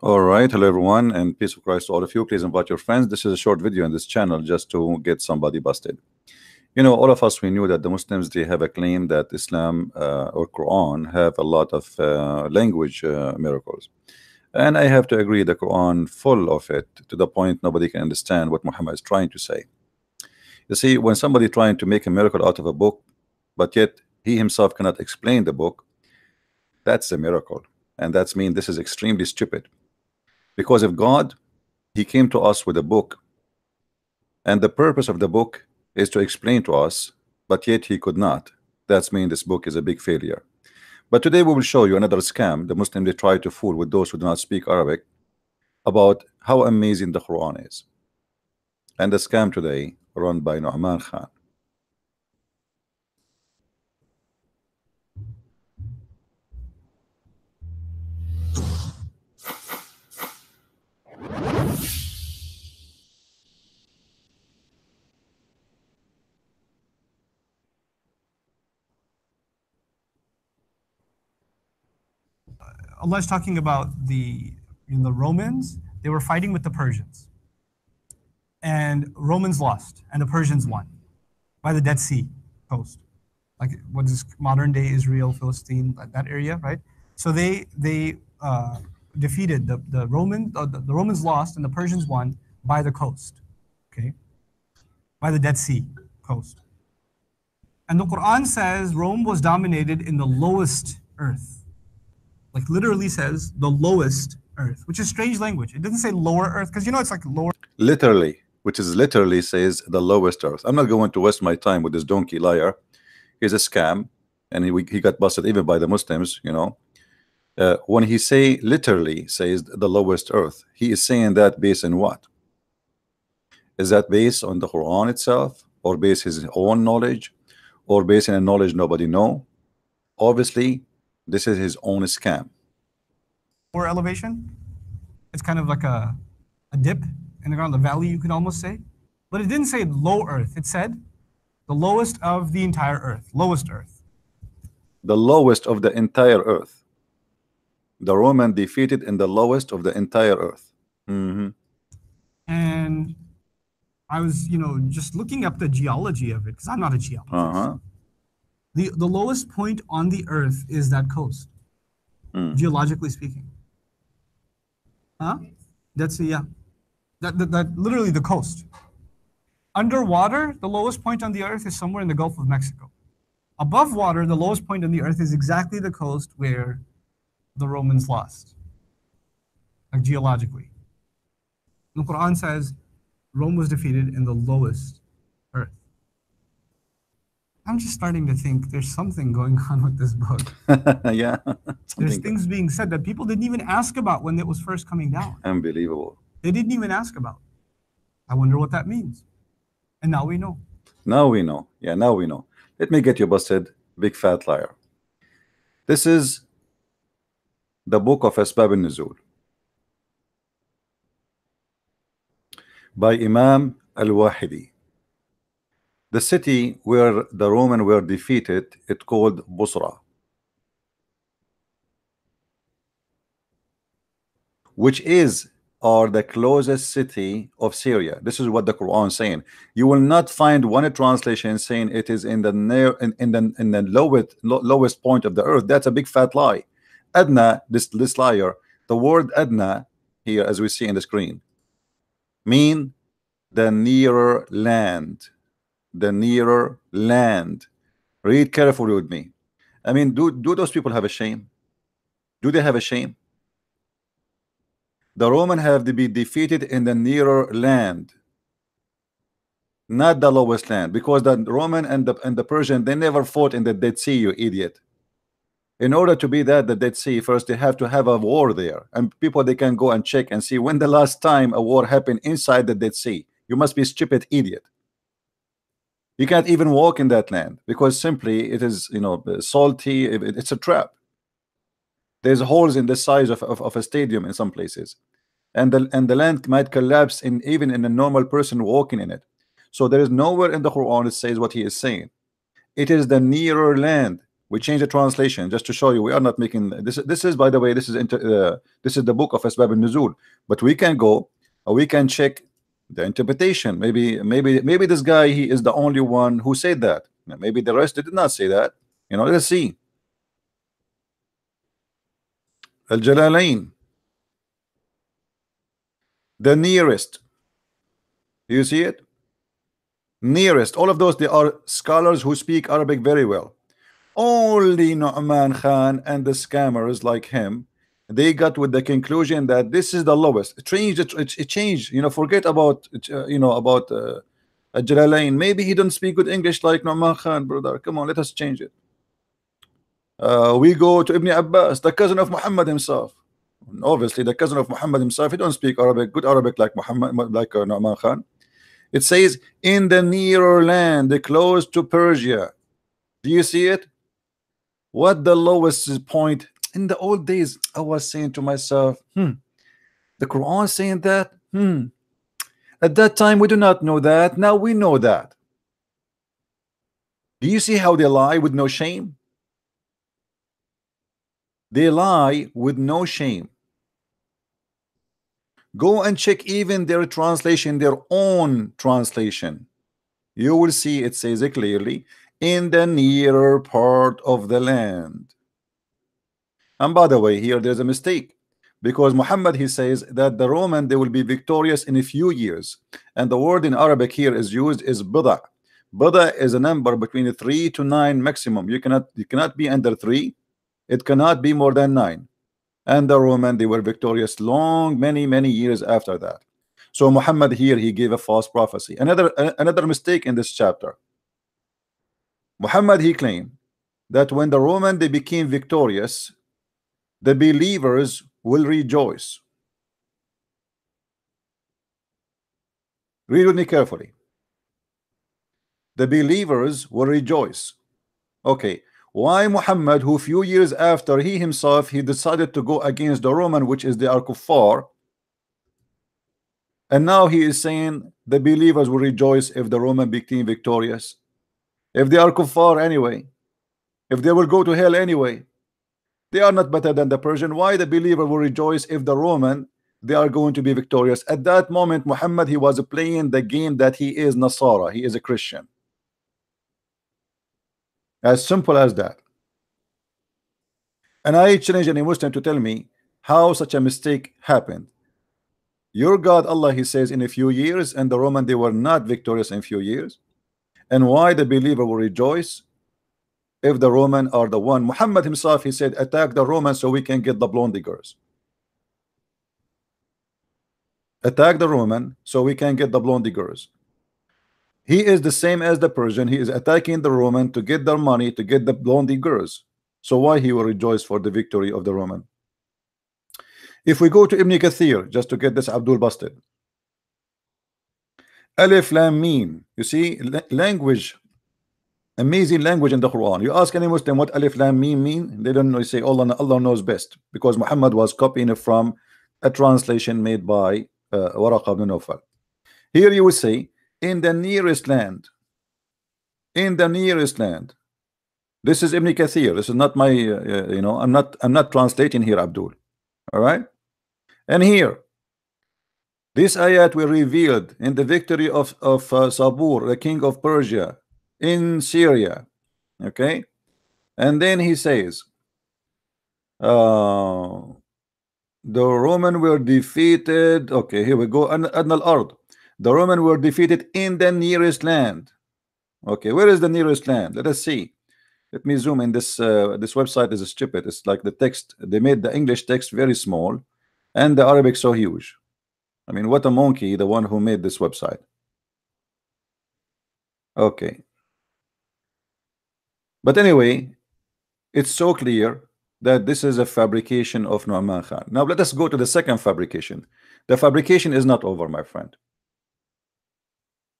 All right, hello everyone, and peace of Christ to all of you. Please invite your friends. This is a short video in this channel just to get somebody busted. All of us we knew that the Muslims they have a claim that Islam or Quran have a lot of language miracles, and I have to agree the Quran full of it to the point nobody can understand what Muhammad is trying to say. You see, when somebody trying to make a miracle out of a book, but yet he himself cannot explain the book, that's a miracle, and that's mean this is extremely stupid. Because if God, he came to us with a book, and the purpose of the book is to explain to us, but yet he could not. That's mean this book is a big failure. But today we will show you another scam the Muslims they try to fool with those who do not speak Arabic about how amazing the Quran is. And the scam today run by Nu'man Khan. Allah is talking about the Romans. They were fighting with the Persians, and Romans lost, and the Persians won by the Dead Sea coast, like what is modern day Israel, Philistine, that area, right? So they defeated the Romans. The Romans lost, and the Persians won by the coast, okay, by the Dead Sea coast. And the Quran says Rome was dominated in the lowest earth. Like literally says the lowest earth, which is strange language. It doesn't say lower earth because it's like lower. Literally, which is literally says the lowest earth. I'm not going to waste my time with this donkey liar. He's a scam, and he got busted even by the Muslims. When he say literally says the lowest earth, he is saying that based on what? Is that based on the Quran itself, or based his own knowledge, or based on a knowledge nobody know? Obviously, this is his own scam. Lower elevation. It's kind of like a dip in the ground, the valley, you could almost say. But it didn't say low earth. It said the lowest of the entire earth. Lowest earth. The lowest of the entire earth. The Roman defeated in the lowest of the entire earth. And I was, just looking up the geology of it, because I'm not a geologist. The lowest point on the earth is that coast, geologically speaking. That's that literally the coast. Underwater, the lowest point on the earth is somewhere in the Gulf of Mexico. Above water, the lowest point on the earth is exactly the coast where the Romans lost, like geologically. The Quran says Rome was defeated in the lowest earth. I'm just starting to think there's something going on with this book. Yeah. There's things being said that people didn't even ask about when it was first coming down. Unbelievable. They didn't even ask about. I wonder what that means. And now we know. Now we know. Yeah, now we know. Let me get you busted, big fat liar. This is the book of Asbab al-Nuzul by Imam al-Wahidi. The city where the Romans were defeated, it's called Busra, which is the closest city of Syria. This is what the Quran is saying. You will not find one translation saying it is in the lowest point of the earth. That's a big fat lie. Adna, this liar, the word Adna here, as we see in the screen, mean the nearer land. The nearer land. Read carefully with me. I mean, do those people have a shame? Do they have a shame? The Roman have to be defeated in the nearer land, not the lowest land, because the Roman and the Persian, they never fought in the Dead Sea, you idiot. In order to be the Dead Sea, first they have to have a war there, and people they can go and check and see when the last time a war happened inside the Dead Sea. You must be a stupid idiot. You can't even walk in that land because simply it is salty. It's a trap. There's holes in the size of a stadium in some places, and the land might collapse even in a normal person walking in it. So there is nowhere in the Quran it says what he is saying. It is the nearer land. We change the translation just to show you we are not making this. This is, by the way, this is the book of Asbab al-Nuzul. But we can go, we can check the interpretation. Maybe this guy, he is the only one who said that. Maybe the rest did not say that. Let's see. Al-Jalalain, the nearest. You see it? Nearest. All of those, they are scholars who speak Arabic very well. Only Nu'man Khan and the scammers like him, they got with the conclusion that this is the lowest. It changed. Forget about about Jalalain. Maybe he doesn't speak good English like Nu'man Khan, brother. Come on, let us change it. We go to Ibn Abbas, the cousin of Muhammad himself. Obviously, the cousin of Muhammad himself, he don't speak Arabic, good Arabic like Muhammad, like Nu'man Khan. It says in the nearer land, close to Persia. Do you see it? What the lowest point? In the old days, I was saying to myself, the Quran saying that? At that time, we do not know that. Now we know that. Do you see how they lie with no shame? They lie with no shame. Go and check even their translation, their own translation. You will see it says it clearly, in the nearer part of the land. And by the way, here there's a mistake, because Muhammad, he says that the Roman, they will be victorious in a few years, and the word in Arabic here is used is bida. Bida is a number between 3 to 9 maximum. You cannot be under 3. It cannot be more than 9. And the Roman, they were victorious many years after that. So Muhammad here, he gave a false prophecy. Another mistake in this chapter. Muhammad, he claimed that when the Roman, they became victorious, the believers will rejoice. Read with me carefully. The believers will rejoice. Okay. Why Muhammad, who few years after he himself, he decided to go against the Roman, which is the Al-Kuffar, and now he is saying the believers will rejoice if the Roman became victorious? If they are Kuffar anyway, if they will go to hell anyway, they are not better than the Persian. Why the believer will rejoice if the Roman, they are going to be victorious? At that moment, Muhammad, he was playing the game that he is Nasara, he is a Christian. As simple as that. And I challenge any Muslim to tell me how such a mistake happened. Your God Allah, he says, in a few years, and the Roman, they were not victorious in a few years. And why the believer will rejoice if the Roman are the one? Muhammad himself, he said, attack the Romans so we can get the blondie girls. Attack the Roman so we can get the blondie girls. He is the same as the Persian. He is attacking the Roman to get their money, to get the blondie girls. So why he will rejoice for the victory of the Roman? If we go to Ibn Kathir, just to get this Abdul busted. Alif Lam Mim. You see, language, amazing language in the Quran. You ask any Muslim what Alif Lam Mim mean, they don't know. You say Allah knows best, because Muhammad was copying it from a translation made by Waraqa ibn Nawfal. Here you will say, in the nearest land. In the nearest land. This is Ibn Kathir. This is not my I'm not translating here, Abdul. All right. And here this ayat were revealed in the victory of Sabur, the king of Persia, in Syria. Okay. And then he says the Roman were defeated. Okay, here we go. Adna al-Ard. The Roman were defeated in the nearest land. Okay, where is the nearest land? Let us see. Let me zoom in. This website is stupid. It's like the text, they made the English text very small and the Arabic so huge. I mean, what a monkey, the one who made this website. Okay. But anyway, it's so clear that this is a fabrication of Nu'man Khan. Now let us go to the second fabrication. The fabrication is not over, my friend.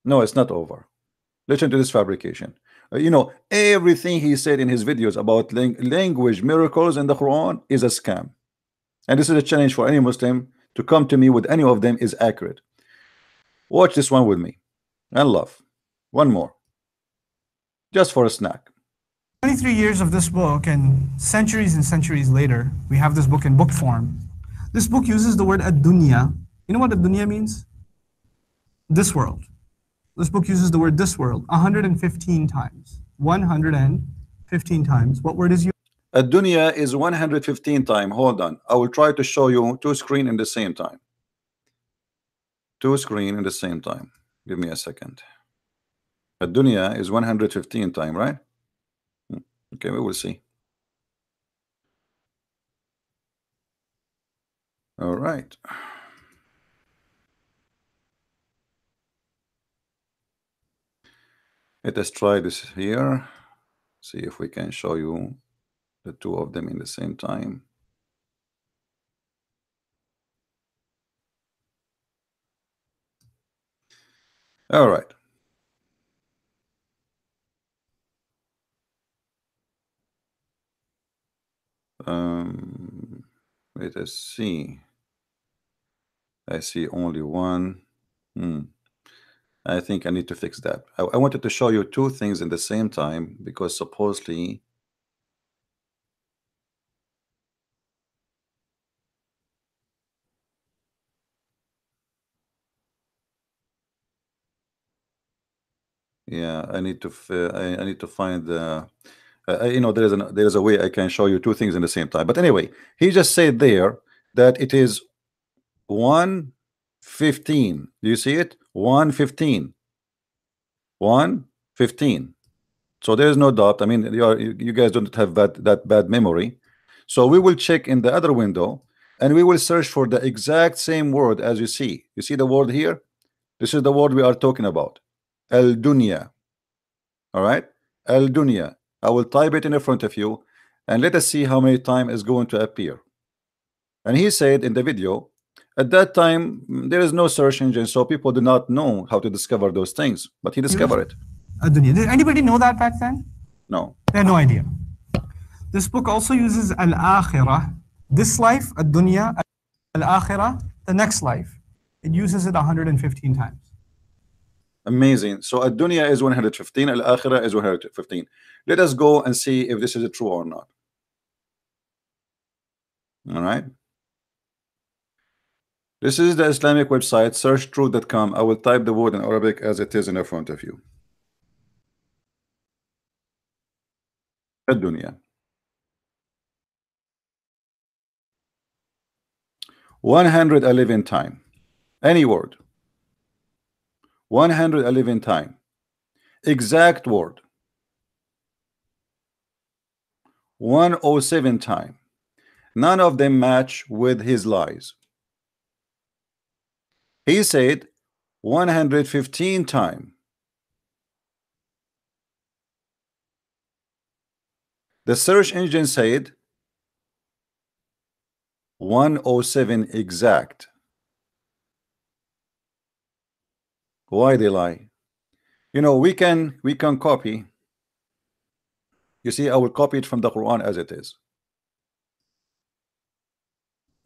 No, it's not over. Listen to this fabrication. Everything he said in his videos about language miracles in the Quran is a scam. And this is a challenge for any Muslim to come to me with any of them is accurate. Watch this one with me and love. One more. Just for a snack. 23 years of this book, and centuries later, we have this book in book form. This book uses the word ad-dunya. You know what ad-dunya means? This world. This book uses the word this world 115 times. 115 times. What word is used? Ad-dunya is 115 times. Hold on. I will try to show you two screens in the same time. Two screens in the same time. Give me a second. Ad-dunya is 115 times, right? Okay, we will see. All right. Let us try this here. See if we can show you the two of them in the same time. All right. Let us see. I see only one. I think I need to fix that. I wanted to show you two things in the same time because supposedly yeah, I need to I need to find the you know, there is a way I can show you two things in the same time. But anyway, he just said there that it is 115. Do you see it? 115. 115. So there is no doubt. I mean, you guys don't have that bad memory. So we will check in the other window and we will search for the exact same word as you see. You see the word here? This is the word we are talking about. Al-dunya. All right? Al-dunya. I will type it in front of you and let us see how many times is going to appear. And he said in the video, at that time there is no search engine, so people do not know how to discover those things, but he discovered it. Ad-dunya. Did anybody know that back then? No. They had no idea. This book also uses al-akhirah, this life, ad-dunya, al-akhirah, the next life. It uses it 115 times. Amazing. So ad-dunya is 115, al-akhirah is 115. Let us go and see if this is true or not. All right. This is the Islamic website, searchtruth.com. I will type the word in Arabic as it is in front of you. Ad-dunya. 111 times. Any word. 111 times. Exact word. 107 times. None of them match with his lies. He said 115 times. The search engine said 107 exact. Why they lie? You know, we can copy. You see, I will copy it from the Quran as it is.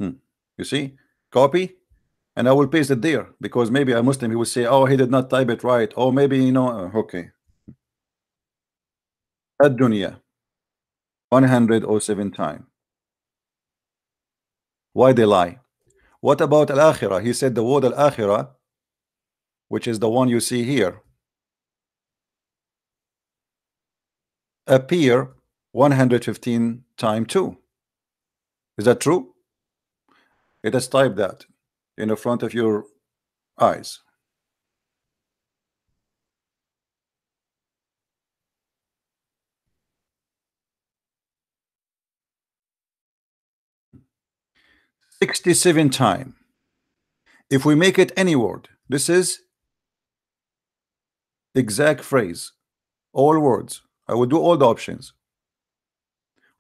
You see, copy, and I will paste it there because maybe a Muslim, he will say, oh, he did not type it right, or maybe, you know, okay. Ad-dunya 107 times. Why they lie? What about al-akhirah? He said the word al-akhirah, which is the one you see here, appear 115 times too. Is that true? Let us type that in the front of your eyes. "67 times. If we make it any word, this is exact phrase, all words. I will do all the options.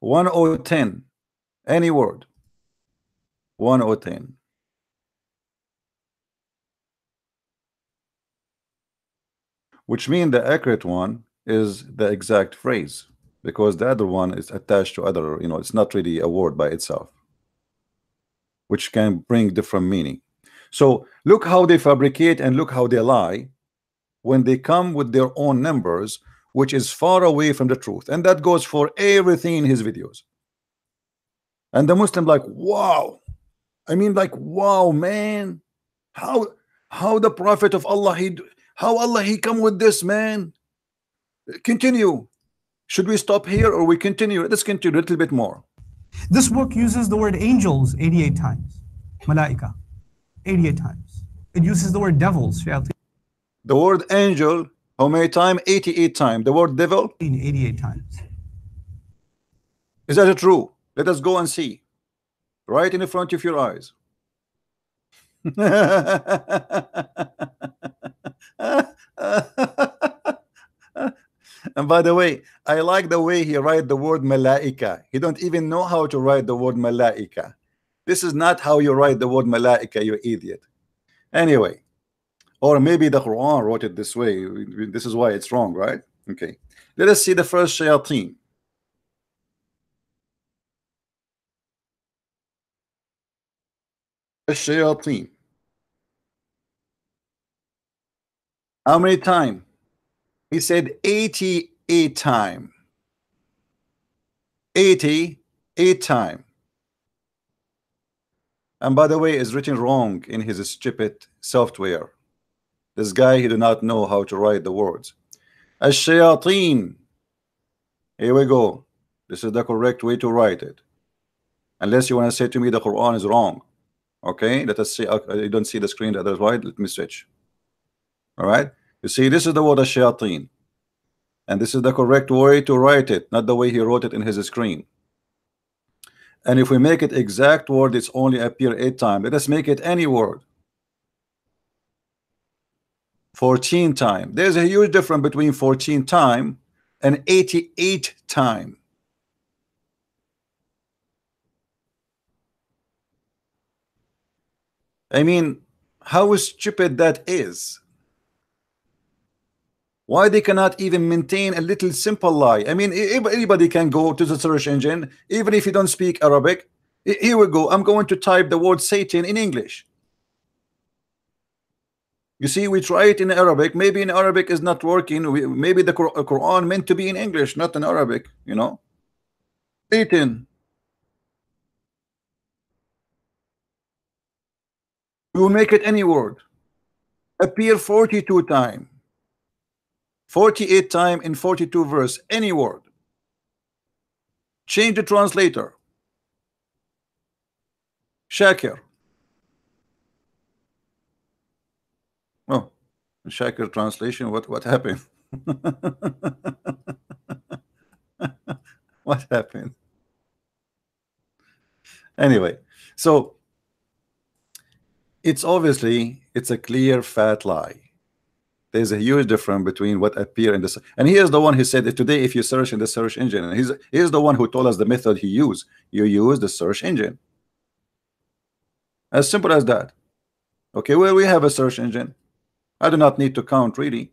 110, any word. 110. Which means the accurate one is the exact phrase, because the other one is attached to other, you know, it's not really a word by itself, which can bring different meaning. So look how they fabricate and look how they lie when they come with their own numbers. which is far away from the truth, and that goes for everything in his videos. And the Muslim like, wow, I mean, like, wow, man, how the Prophet of Allah, how Allah he come with this, man. Continue. Should we stop here or we continue? Let's continue a little bit more. This book uses the word angels 88 times. Malaika, 88 times. It uses the word devils, shayateen. The word angel, how many times? 88 times. The word devil? 88 times. Is that true? Let us go and see. Right in the front of your eyes. And by the way, I like the way he write the word malaika. He don't even know how to write the word malaika. This is not how you write the word malaika, you idiot. Anyway, or maybe the Quran wrote it this way. This is why it's wrong, right? Okay. Let us see the first shayateen. الشياطين. How many times? He said 88 times. 88 times. And by the way, it's written wrong in his stupid software. This guy, he do not know how to write the words. الشياطين. Here we go. This is the correct way to write it. Unless you want to say to me the Quran is wrong. Okay, let us see. You don't see the screen, that is right. Let me switch. All right, you see, this is the word shayateen, and this is the correct way to write it, not the way he wrote it in his screen. And if we make it exact word, it's only appear 8 times. Let us make it any word. 14 times. There's a huge difference between 14 times and 88 times. I mean, how stupid that is. Why they cannot even maintain a little simple lie? I mean, anybody can go to the search engine, even if you don't speak Arabic. Here we go. I'm going to type the word Satan in English. You see, we try it in Arabic. Maybe in Arabic is not working. Maybe the Quran meant to be in English, not in Arabic, you know. Satan. We will make it any word. Appear 42 times. 48 times in 42 verse. Any word. Change the translator. Shakir. Oh, Shakir translation. What happened? What happened? Anyway, so it's a clear fat lie. There's a huge difference between what appear in this, and here's the one who said that today if you search in the search engine, and here's the one who told us the method he used. You use the search engine. As simple as that. Okay, well, we have a search engine. I do not need to count really.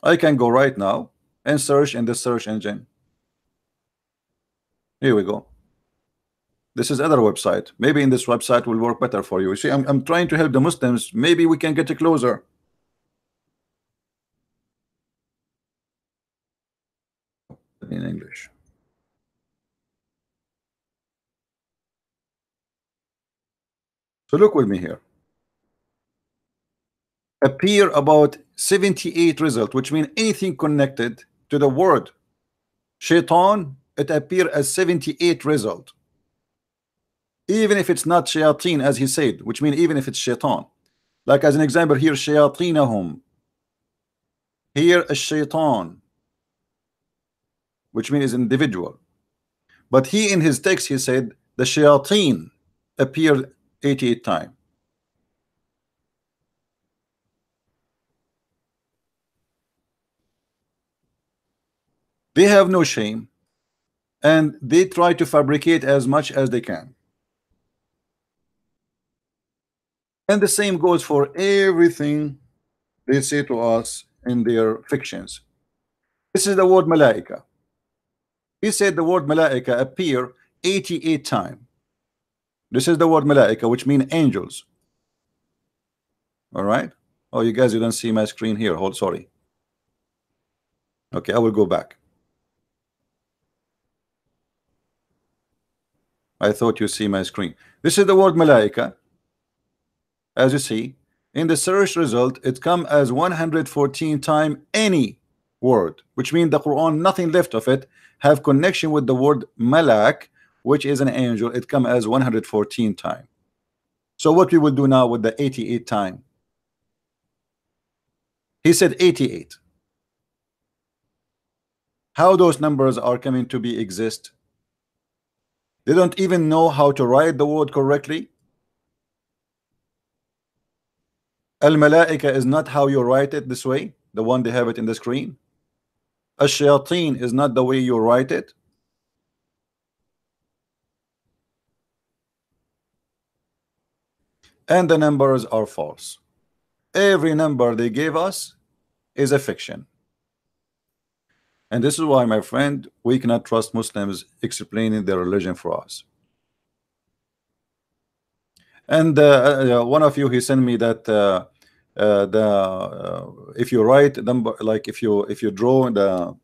I can go right now and search in the search engine. Here we go. This is other website. Maybe in this website will work better for you. See, I'm trying to help the Muslims. Maybe we can get closer. In English. So look with me here. Appear about 78 result, which means anything connected to the word shaitan, it appear as 78 result. Even if it's not shayateen as he said, which means even if it's shaitan. Like as an example here, shayatinahum. Here a shaitan, which means individual. But he in his text he said the shayateen appeared 88 times. They have no shame, and they try to fabricate as much as they can. And the same goes for everything they say to us in their fictions. This is the word malaika. He said the word malaika appear 88 times. This is the word malaika, which means angels. All right. Oh, you guys, you don't see my screen here. Hold, sorry. Okay, I will go back. I thought you see my screen. This is the word malaika. As you see in the search result, it come as 114 times any word, which means the Quran, nothing left of it have connection with the word malak, which is an angel. It come as 114 times. So what we will do now with the 88 time? He said 88. How those numbers are coming to be exist? They don't even know how to write the word correctly. Al-Malaika is not how you write it this way, the one they have it in the screen. Ash-Shayateen is not the way you write it. And the numbers are false. Every number they gave us is a fiction. And this is why, my friend, we cannot trust Muslims explaining their religion for us. And one of you, he sent me that if you write number, like if you draw the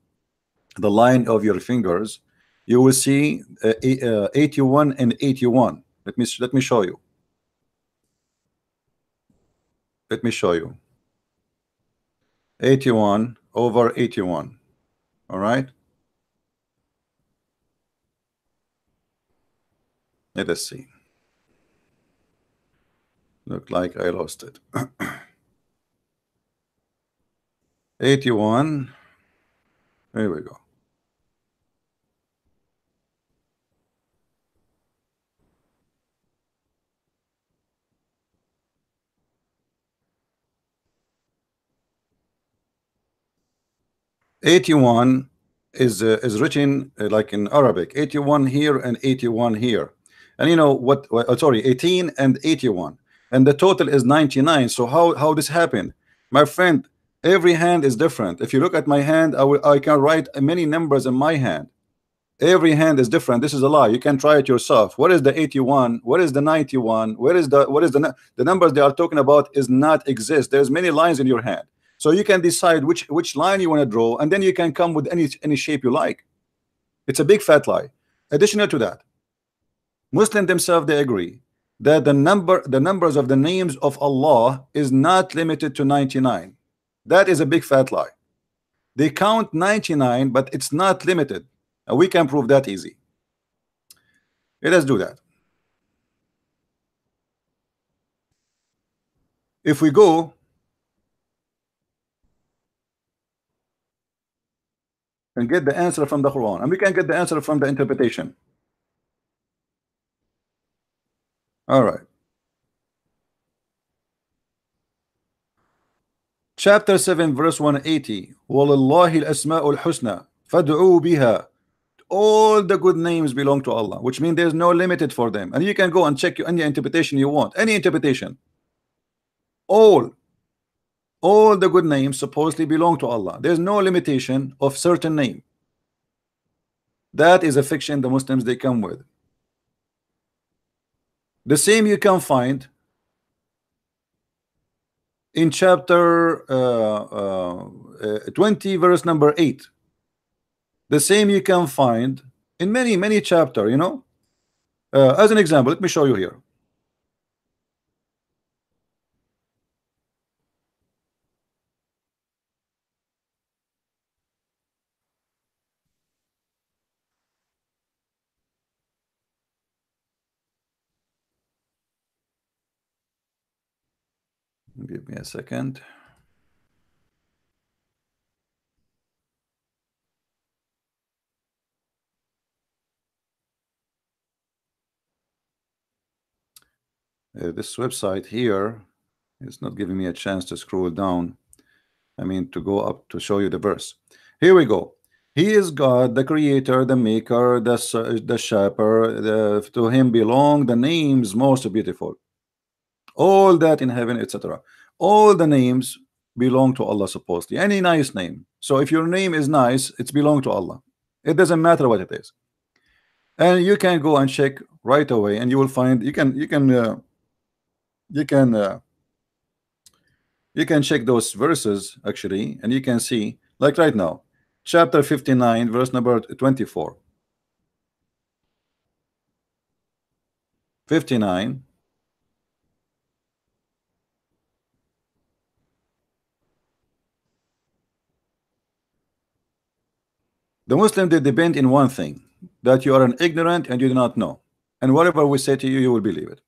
line of your fingers, you will see 81 and 81. Let me show you. Let me show you. 81 over 81. All right. Let us see. Look like I lost it. 81. Here we go. '81 is written like in Arabic. 81 here and 81 here, and you know what? Sorry, 18 and 81, and the total is 99. So how this happened, my friend? Every hand is different. If you look at my hand, I can write many numbers in my hand. Every hand is different. This is a lie. You can try it yourself. What is the 81? What is the 91? What is the numbers they are talking about is not exist. There's many lines in your hand. So you can decide which line you want to draw, and then you can come with any shape you like. It's a big fat lie. Additional to that, Muslims themselves, they agree that the numbers of the names of Allah is not limited to 99. That is a big fat lie. They count 99, but it's not limited. And we can prove that easy. Let us do that. If we go and get the answer from the Quran, and we can get the answer from the interpretation. All right. Chapter 7, verse 180. وَلِلَّهِ الْأَسْمَاءُ الْحُسْنَى فَادْعُوا بِهَا. All the good names belong to Allah, which means there's no limited for them. And you can go and check any interpretation you want, any interpretation. All the good names supposedly belong to Allah. There's no limitation of certain name. That is a fiction the Muslims they come with. The same you can find in chapter 20, verse number 8. The same you can find in many chapters, you know. As an example, let me show you here. Give me a second. This website here is not giving me a chance to scroll down. I mean to go up to show you the verse. Here we go. He is God, the creator, the maker, the shaper. To him belong the names most beautiful. All that in heaven, etc. All the names belong to Allah supposedly. Any nice name. So if your name is nice, it's belong to Allah. It doesn't matter what it is. And you can go and check right away, and you will find you can check those verses actually, and you can see, like right now, chapter 59, verse number 24. 59. The Muslim, they depend in one thing, that you are an ignorant and you do not know. And whatever we say to you, you will believe it.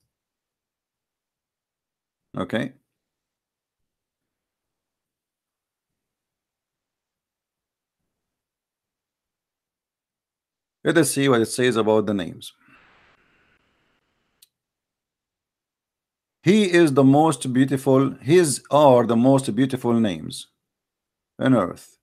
Okay? Let us see what it says about the names. He is the most beautiful, his are the most beautiful names on earth.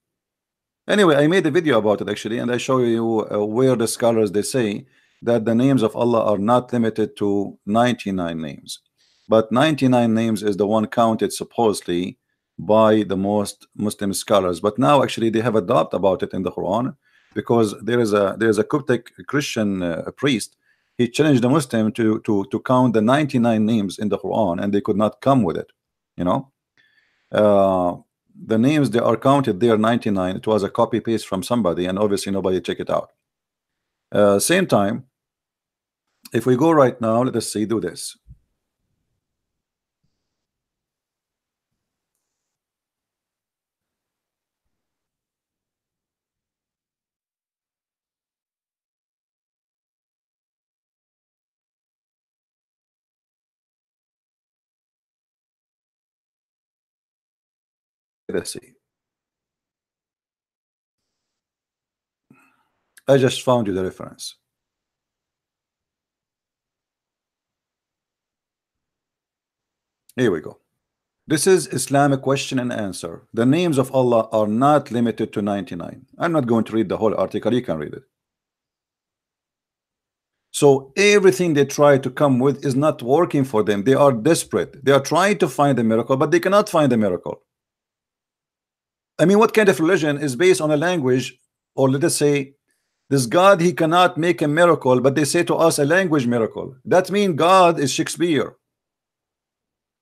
Anyway, I made a video about it actually, and I show you where the scholars, they say that the names of Allah are not limited to 99 names, but 99 names is the one counted supposedly by the most Muslim scholars. But now actually they have a doubt about it in the Quran, because there is a Coptic Christian priest. He challenged the Muslim to count the 99 names in the Quran, and they could not come with it. You know, the names, they are counted there 99. It was a copy paste from somebody, and obviously nobody check it out. Same time, if we go right now, let us see, do this. Let us see. I just found you the reference. Here we go. This is Islamic question and answer. The names of Allah are not limited to 99. I'm not going to read the whole article. You can read it. So everything they try to come with is not working for them. They are desperate. They are trying to find a miracle, but they cannot find a miracle. I mean, what kind of religion is based on a language, or let us say, this God, he cannot make a miracle, but they say to us a language miracle. That means God is Shakespeare.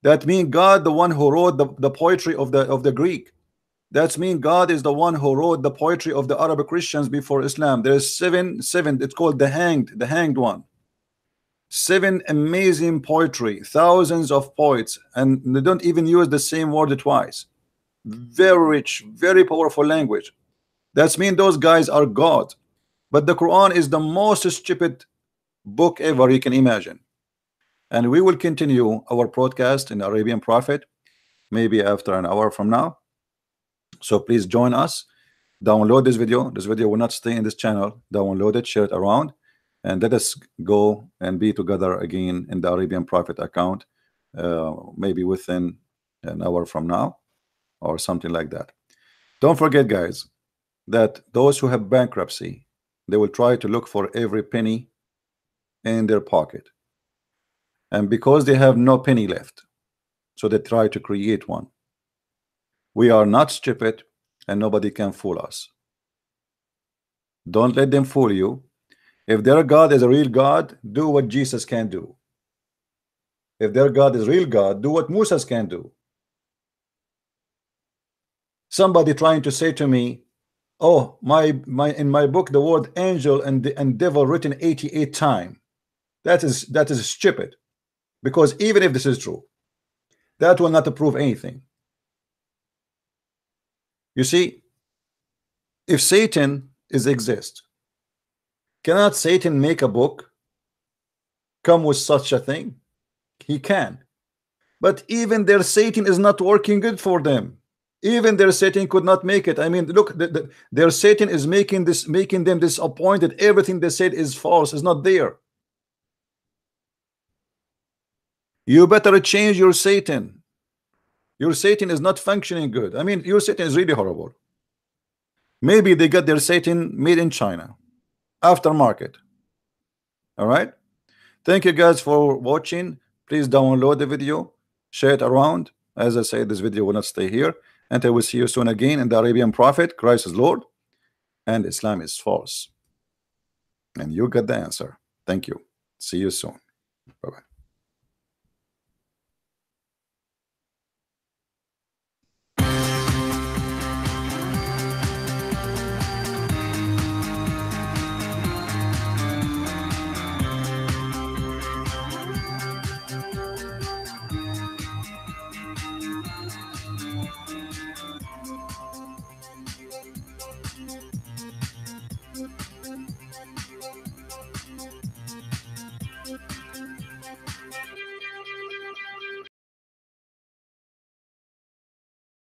That means God, the one who wrote the poetry of the Greek. That means God is the one who wrote the poetry of the Arab Christians before Islam. There is seven. It's called the hanged one. 7 amazing poetry, thousands of poets, and they don't even use the same word twice. Very rich, very powerful language. That means those guys are God. But the Quran is the most stupid book ever you can imagine. And we will continue our broadcast in Arabian Prophet maybe after an hour from now. So please join us. Download this video. This video will not stay in this channel. Download it, share it around, and let us go and be together again in the Arabian Prophet account, maybe within an hour from now or something like that. Don't forget, guys, that those who have bankruptcy, they will try to look for every penny in their pocket, and because they have no penny left, so they try to create one. We are not stupid, and nobody can fool us. Don't let them fool you. If their God is a real God, do what Jesus can do. If their God is real God, do what Moses can do. Somebody trying to say to me, oh, in my book the word angel and devil written 88 times. That is stupid, because even if this is true, that will not prove anything. You see, if Satan exists, cannot Satan make a book come with such a thing? He can. But even their Satan is not working good for them. Even their Satan could not make it. I mean, look, their Satan is making them disappointed. Everything they said is false, is not there. You better change your Satan. Your Satan is not functioning good. I mean, your Satan is really horrible. Maybe they got their Satan made in China, aftermarket. All right. Thank you guys for watching. Please download the video, share it around. As I said, this video will not stay here, and I will see you soon again in the Arabian Prophet. Christ is Lord and Islam is false. And you got the answer. Thank you. See you soon. Bye-bye.